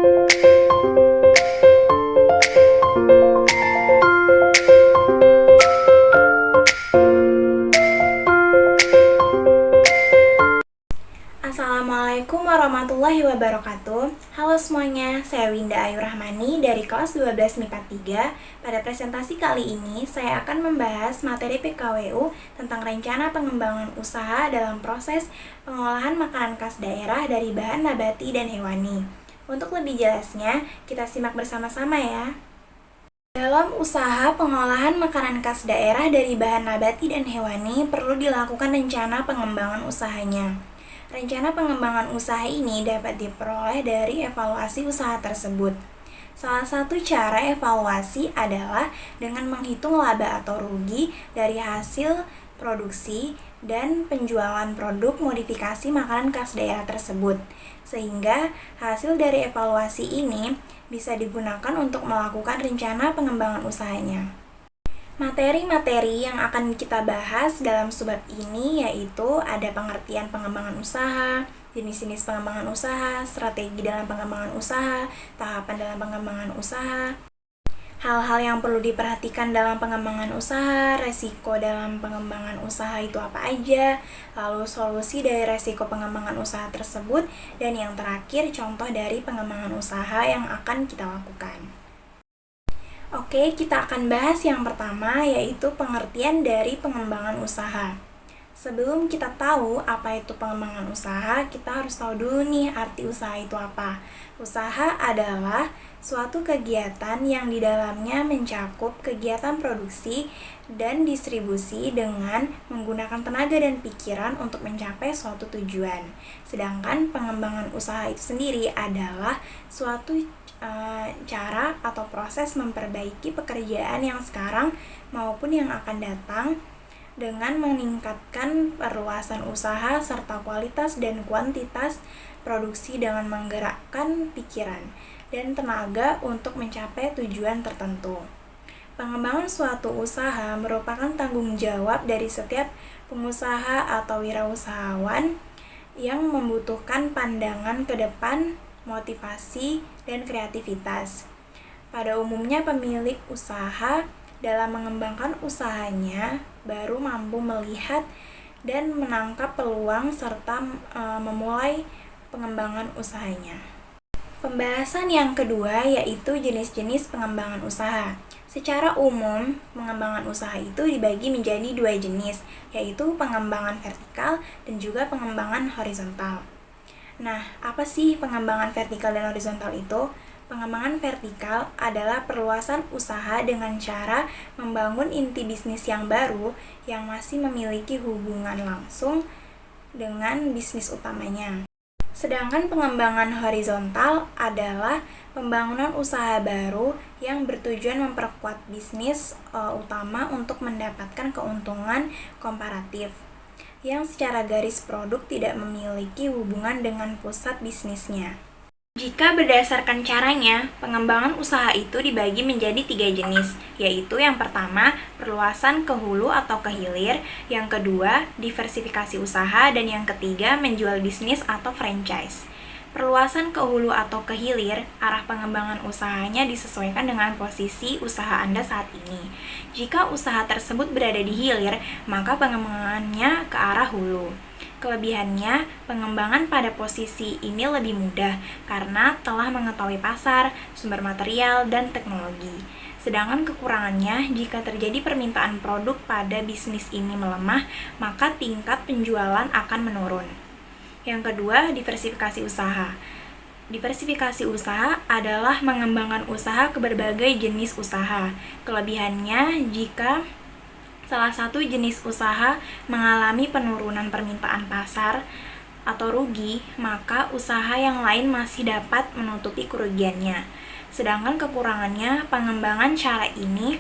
Assalamualaikum warahmatullahi wabarakatuh. Halo semuanya, saya Winda Ayu Rahmani dari kelas 12 MIPA 3. Pada presentasi kali ini, saya akan membahas materi PKWU tentang rencana pengembangan usaha dalam proses pengolahan makanan khas daerah dari bahan nabati dan hewani. Untuk lebih jelasnya, kita simak bersama-sama ya. Dalam usaha pengolahan makanan khas daerah dari bahan nabati dan hewani, perlu dilakukan rencana pengembangan usahanya. Rencana pengembangan usaha ini dapat diperoleh dari evaluasi usaha tersebut. Salah satu cara evaluasi adalah dengan menghitung laba atau rugi dari hasil produksi dan penjualan produk modifikasi makanan khas daerah tersebut, sehingga hasil dari evaluasi ini bisa digunakan untuk melakukan rencana pengembangan usahanya. Materi-materi yang akan kita bahas dalam subbab ini yaitu ada pengertian pengembangan usaha, jenis-jenis pengembangan usaha, strategi dalam pengembangan usaha, tahapan dalam pengembangan usaha, hal-hal yang perlu diperhatikan dalam pengembangan usaha, resiko dalam pengembangan usaha itu apa aja, lalu solusi dari resiko pengembangan usaha tersebut, dan yang terakhir contoh dari pengembangan usaha yang akan kita lakukan. Oke, kita akan bahas yang pertama yaitu pengertian dari pengembangan usaha. Sebelum kita tahu apa itu pengembangan usaha, kita harus tahu dulu nih arti usaha itu apa. Usaha adalah suatu kegiatan yang di dalamnya mencakup kegiatan produksi dan distribusi dengan menggunakan tenaga dan pikiran untuk mencapai suatu tujuan. Sedangkan pengembangan usaha itu sendiri adalah suatu cara atau proses memperbaiki pekerjaan yang sekarang maupun yang akan datang dengan meningkatkan perluasan usaha serta kualitas dan kuantitas produksi dengan menggerakkan pikiran dan tenaga untuk mencapai tujuan tertentu. Pengembangan suatu usaha merupakan tanggung jawab dari setiap pengusaha atau wirausahawan yang membutuhkan pandangan ke depan, motivasi, dan kreativitas. Pada umumnya pemilik usaha dalam mengembangkan usahanya baru mampu melihat dan menangkap peluang serta memulai pengembangan usahanya. Pembahasan yang kedua yaitu jenis-jenis pengembangan usaha. Secara umum, pengembangan usaha itu dibagi menjadi dua jenis, yaitu pengembangan vertikal dan juga pengembangan horizontal. Nah, apa sih pengembangan vertikal dan horizontal itu? Pengembangan vertikal adalah perluasan usaha dengan cara membangun inti bisnis yang baru yang masih memiliki hubungan langsung dengan bisnis utamanya. Sedangkan pengembangan horizontal adalah pembangunan usaha baru yang bertujuan memperkuat bisnis utama untuk mendapatkan keuntungan komparatif yang secara garis produk tidak memiliki hubungan dengan pusat bisnisnya. Jika berdasarkan caranya, pengembangan usaha itu dibagi menjadi 3 jenis, yaitu yang pertama, perluasan ke hulu atau ke hilir, yang kedua, diversifikasi usaha, dan yang ketiga, menjual bisnis atau franchise. Perluasan ke hulu atau ke hilir, arah pengembangan usahanya disesuaikan dengan posisi usaha Anda saat ini. Jika usaha tersebut berada di hilir, maka pengembangannya ke arah hulu. Kelebihannya, pengembangan pada posisi ini lebih mudah karena telah mengetahui pasar, sumber material, dan teknologi. Sedangkan kekurangannya, jika terjadi permintaan produk pada bisnis ini melemah, maka tingkat penjualan akan menurun. Yang kedua, diversifikasi usaha. Diversifikasi usaha adalah mengembangkan usaha ke berbagai jenis usaha. Kelebihannya, jika salah satu jenis usaha mengalami penurunan permintaan pasar atau rugi, maka usaha yang lain masih dapat menutupi kerugiannya. Sedangkan kekurangannya, pengembangan cara ini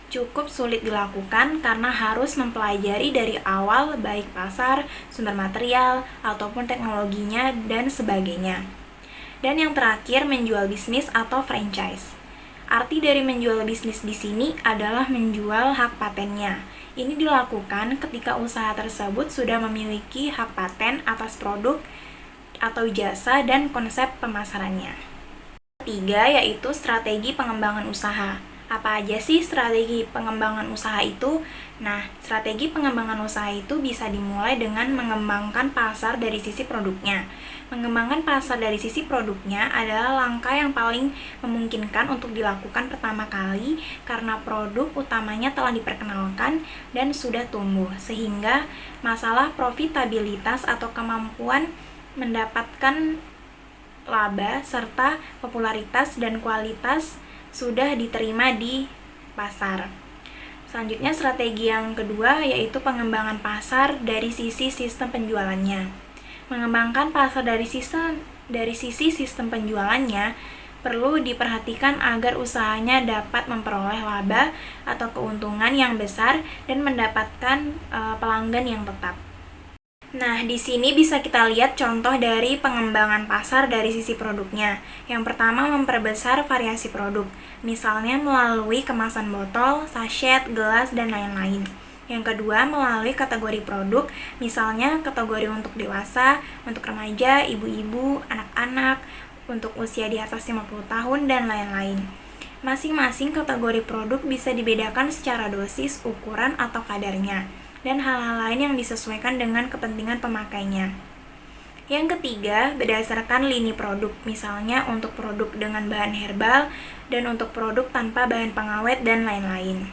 cukup sulit dilakukan karena harus mempelajari dari awal baik pasar, sumber material, ataupun teknologinya, dan sebagainya. Dan yang terakhir, menjual bisnis atau franchise. Arti dari menjual bisnis di sini adalah menjual hak patennya. Ini dilakukan ketika usaha tersebut sudah memiliki hak paten atas produk atau jasa dan konsep pemasarannya. ketiga yaitu strategi pengembangan usaha. Apa aja sih strategi pengembangan usaha itu? Nah, strategi pengembangan usaha itu bisa dimulai dengan mengembangkan pasar dari sisi produknya. Mengembangkan pasar dari sisi produknya adalah langkah yang paling memungkinkan untuk dilakukan pertama kali karena produk utamanya telah diperkenalkan dan sudah tumbuh, sehingga masalah profitabilitas atau kemampuan mendapatkan laba serta popularitas dan kualitas sudah diterima di pasar. Selanjutnya strategi yang kedua yaitu pengembangan pasar dari sisi sistem penjualannya. Mengembangkan pasar dari sisi sistem penjualannya perlu diperhatikan agar usahanya dapat memperoleh laba atau keuntungan yang besar dan mendapatkan pelanggan yang tetap. Nah, di sini bisa kita lihat contoh dari pengembangan pasar dari sisi produknya. Yang pertama, memperbesar variasi produk, misalnya melalui kemasan botol, sachet, gelas, dan lain-lain. Yang kedua, melalui kategori produk, misalnya kategori untuk dewasa, untuk remaja, ibu-ibu, anak-anak, untuk usia di atas 50 tahun, dan lain-lain. Masing-masing kategori produk bisa dibedakan secara dosis, ukuran, atau kadarnya, dan hal-hal lain yang disesuaikan dengan kepentingan pemakainya. Yang ketiga, berdasarkan lini produk, misalnya untuk produk dengan bahan herbal dan untuk produk tanpa bahan pengawet dan lain-lain.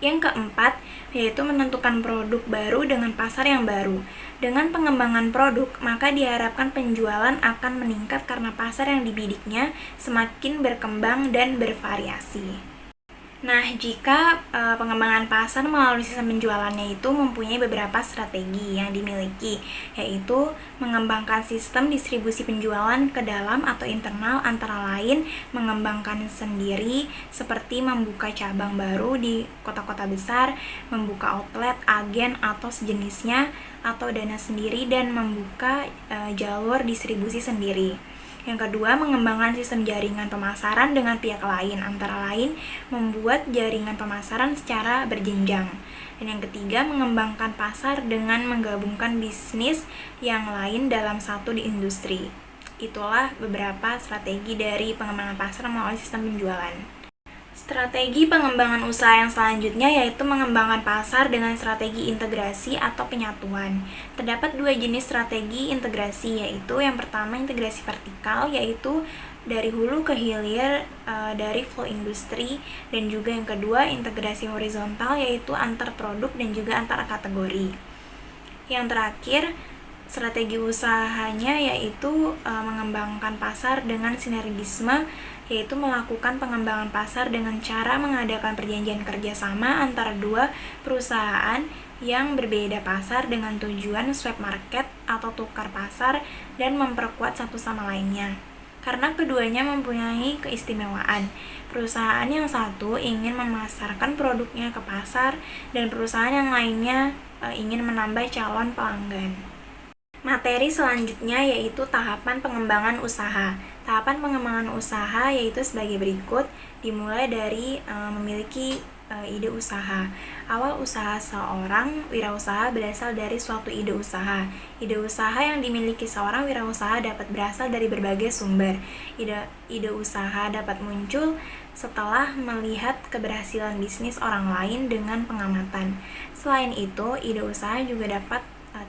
Yang keempat, yaitu menentukan produk baru dengan pasar yang baru. Dengan pengembangan produk, maka diharapkan penjualan akan meningkat karena pasar yang dibidiknya semakin berkembang dan bervariasi. Nah, jika pengembangan pasar melalui sistem penjualannya itu mempunyai beberapa strategi yang dimiliki, yaitu mengembangkan sistem distribusi penjualan ke dalam atau internal, antara lain mengembangkan sendiri seperti membuka cabang baru di kota-kota besar, membuka outlet, agen atau sejenisnya, atau dana sendiri dan membuka jalur distribusi sendiri. Yang kedua, mengembangkan sistem jaringan pemasaran dengan pihak lain, antara lain membuat jaringan pemasaran secara berjenjang. Dan yang ketiga, mengembangkan pasar dengan menggabungkan bisnis yang lain dalam satu di industri. Itulah beberapa strategi dari pengembangan pasar melalui sistem penjualan. Strategi pengembangan usaha yang selanjutnya yaitu mengembangkan pasar dengan strategi integrasi atau penyatuan. Terdapat dua jenis strategi integrasi, yaitu yang pertama integrasi vertikal, yaitu dari hulu ke hilir dari flow industri, dan juga yang kedua integrasi horizontal, yaitu antar produk dan juga antar kategori. Yang terakhir, strategi usahanya yaitu mengembangkan pasar dengan sinergisme, yaitu melakukan pengembangan pasar dengan cara mengadakan perjanjian kerjasama antara dua perusahaan yang berbeda pasar dengan tujuan swap market atau tukar pasar dan memperkuat satu sama lainnya. Karena keduanya mempunyai keistimewaan. Perusahaan yang satu ingin memasarkan produknya ke pasar dan perusahaan yang lainnya ingin menambah calon pelanggan. Materi selanjutnya yaitu tahapan pengembangan usaha. Tahapan pengembangan usaha yaitu sebagai berikut, dimulai dari memiliki ide usaha. Awal usaha seorang wirausaha berasal dari suatu ide usaha. Ide usaha yang dimiliki seorang wirausaha dapat berasal dari berbagai sumber. Ide usaha dapat muncul setelah melihat keberhasilan bisnis orang lain dengan pengamatan. Selain itu, ide usaha juga dapat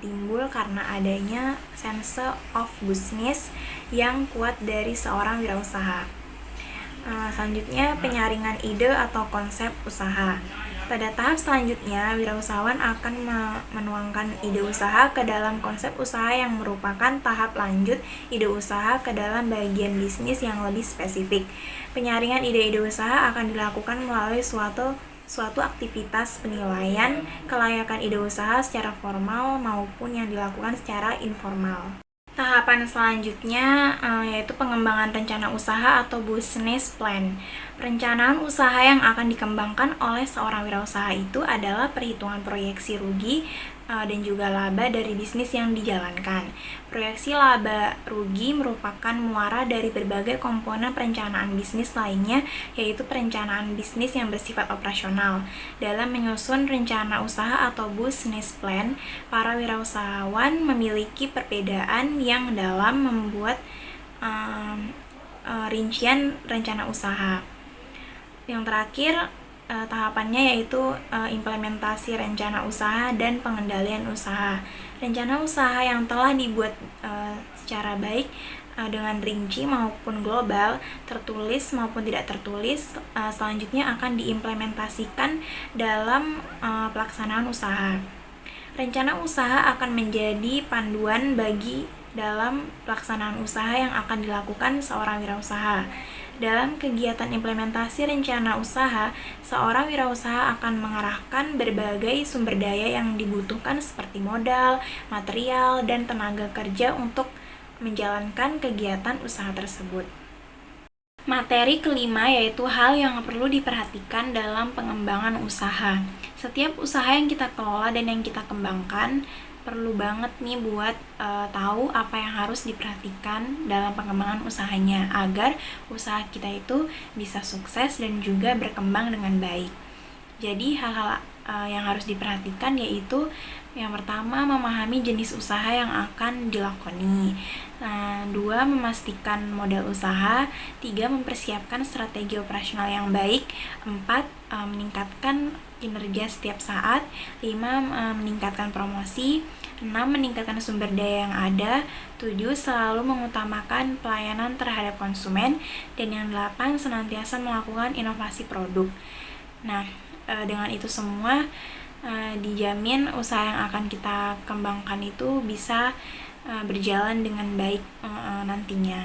timbul karena adanya sense of business yang kuat dari seorang wirausaha. Selanjutnya, penyaringan ide atau konsep usaha. Pada tahap selanjutnya, wirausahawan akan menuangkan ide usaha ke dalam konsep usaha yang merupakan tahap lanjut ide usaha ke dalam bagian bisnis yang lebih spesifik. Penyaringan ide-ide usaha akan dilakukan melalui suatu aktivitas penilaian kelayakan ide usaha secara formal maupun yang dilakukan secara informal. Tahapan selanjutnya yaitu pengembangan rencana usaha atau business plan. Perencanaan usaha yang akan dikembangkan oleh seorang wirausaha itu adalah perhitungan proyeksi rugi dan juga laba dari bisnis yang dijalankan. Proyeksi laba rugi merupakan muara dari berbagai komponen perencanaan bisnis lainnya, yaitu perencanaan bisnis yang bersifat operasional. Dalam menyusun rencana usaha atau business plan, para wirausahawan memiliki perbedaan yang dalam membuat rincian rencana usaha. Yang terakhir, tahapannya yaitu implementasi rencana usaha dan pengendalian usaha. Rencana usaha yang telah dibuat secara baik dengan rinci maupun global, tertulis maupun tidak tertulis, selanjutnya akan diimplementasikan dalam pelaksanaan usaha. Rencana usaha akan menjadi panduan bagi dalam pelaksanaan usaha yang akan dilakukan seorang wirausaha. Dalam kegiatan implementasi rencana usaha, seorang wirausaha akan mengarahkan berbagai sumber daya yang dibutuhkan seperti modal, material, dan tenaga kerja untuk menjalankan kegiatan usaha tersebut. Materi kelima yaitu hal yang perlu diperhatikan dalam pengembangan usaha. Setiap usaha yang kita kelola dan yang kita kembangkan perlu banget nih buat tahu apa yang harus diperhatikan dalam pengembangan usahanya agar usaha kita itu bisa sukses dan juga berkembang dengan baik. Jadi hal-hal yang harus diperhatikan yaitu yang pertama, memahami jenis usaha yang akan dilakoni. 2. Memastikan modal usaha. 3. Mempersiapkan strategi operasional yang baik. 4. Meningkatkan kinerja setiap saat. 5. Meningkatkan promosi. 6. Meningkatkan sumber daya yang ada. 7. Selalu mengutamakan pelayanan terhadap konsumen. Dan yang 8. Senantiasa melakukan inovasi produk. Nah, dengan itu semua dijamin usaha yang akan kita kembangkan itu bisa berjalan dengan baik nantinya.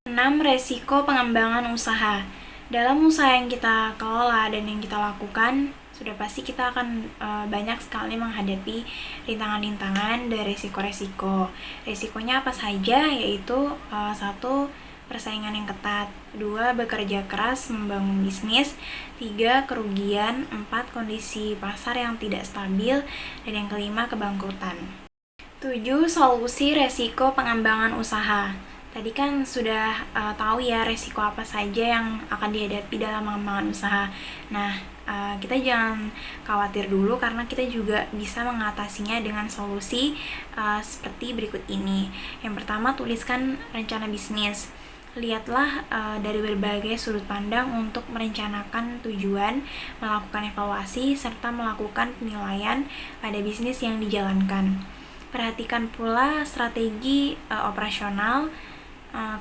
6. Resiko pengembangan usaha. Dalam usaha yang kita kelola dan yang kita lakukan, sudah pasti kita akan banyak sekali menghadapi rintangan-rintangan dan resiko-resiko. Resikonya apa saja? Yaitu 1. Persaingan yang ketat. 2. Bekerja keras membangun bisnis. 3. Kerugian. 4. Kondisi pasar yang tidak stabil. Dan yang kelima, kebangkrutan. 7. Solusi resiko pengembangan usaha. Tadi kan sudah tahu ya resiko apa saja yang akan dihadapi dalam pengembangan usaha. Nah, kita jangan khawatir dulu karena kita juga bisa mengatasinya dengan solusi seperti berikut ini. Yang pertama, tuliskan rencana bisnis. Lihatlah dari berbagai sudut pandang untuk merencanakan tujuan, melakukan evaluasi, serta melakukan penilaian pada bisnis yang dijalankan. Perhatikan pula strategi operasional,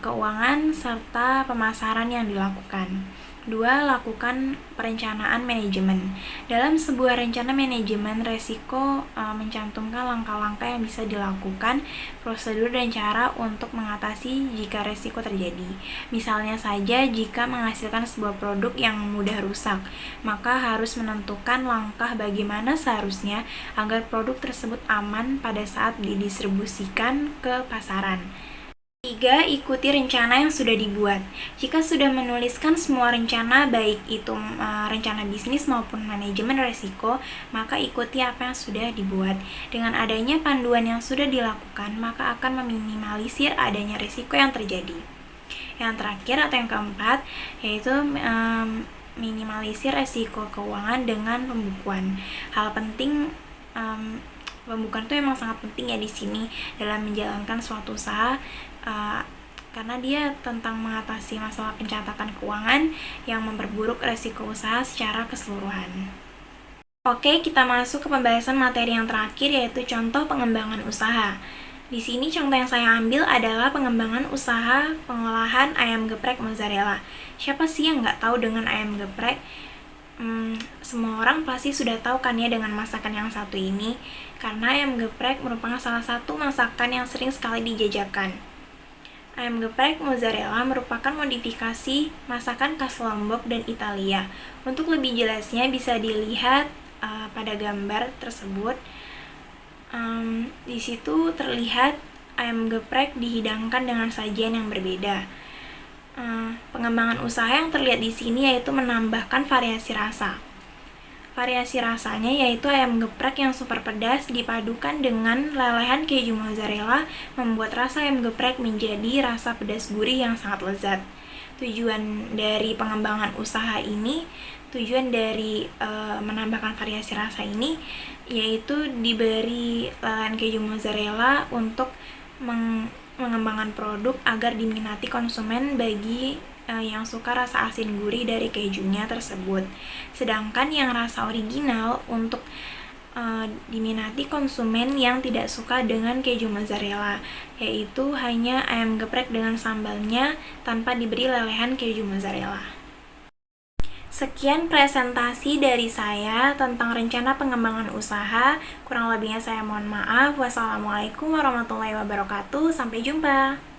keuangan, serta pemasaran yang dilakukan. 2. Lakukan perencanaan manajemen. Dalam sebuah rencana manajemen resiko mencantumkan langkah-langkah yang bisa dilakukan, prosedur dan cara untuk mengatasi jika resiko terjadi. Misalnya saja jika menghasilkan sebuah produk yang mudah rusak, maka harus menentukan langkah bagaimana seharusnya agar produk tersebut aman pada saat didistribusikan ke pasaran. 3. Ikuti rencana yang sudah dibuat. Jika sudah menuliskan semua rencana, baik itu rencana bisnis maupun manajemen risiko, maka ikuti apa yang sudah dibuat. Dengan adanya panduan yang sudah dilakukan, maka akan meminimalisir adanya risiko yang terjadi. Yang terakhir atau yang keempat, yaitu minimalisir risiko keuangan dengan pembukuan. Hal penting pembukuan itu emang sangat penting ya di sini dalam menjalankan suatu usaha karena dia tentang mengatasi masalah pencatatan keuangan yang memperburuk resiko usaha secara keseluruhan. Oke, kita masuk ke pembahasan materi yang terakhir yaitu contoh pengembangan usaha. Di sini contoh yang saya ambil adalah pengembangan usaha pengolahan ayam geprek mozzarella. Siapa sih yang nggak tahu dengan ayam geprek? Semua orang pasti sudah tahu kan ya dengan masakan yang satu ini, karena ayam geprek merupakan salah satu masakan yang sering sekali dijajakan. Ayam geprek mozzarella merupakan modifikasi masakan khas Lombok dan Italia. Untuk lebih jelasnya bisa dilihat pada gambar tersebut. Di situ terlihat ayam geprek dihidangkan dengan sajian yang berbeda. Pengembangan usaha yang terlihat di sini yaitu menambahkan variasi rasa. Variasi rasanya yaitu ayam geprek yang super pedas dipadukan dengan lelehan keju mozzarella membuat rasa ayam geprek menjadi rasa pedas gurih yang sangat lezat. Tujuan dari pengembangan usaha ini, tujuan dari menambahkan variasi rasa ini yaitu diberi lelehan keju mozzarella untuk mengembangkan produk agar diminati konsumen bagi yang suka rasa asin gurih dari kejunya tersebut. Sedangkan yang rasa original untuk diminati konsumen yang tidak suka dengan keju mozzarella, yaitu hanya ayam geprek dengan sambalnya tanpa diberi lelehan keju mozzarella. Sekian presentasi dari saya tentang rencana pengembangan usaha. Kurang lebihnya saya mohon maaf. Wassalamualaikum warahmatullahi wabarakatuh. Sampai jumpa.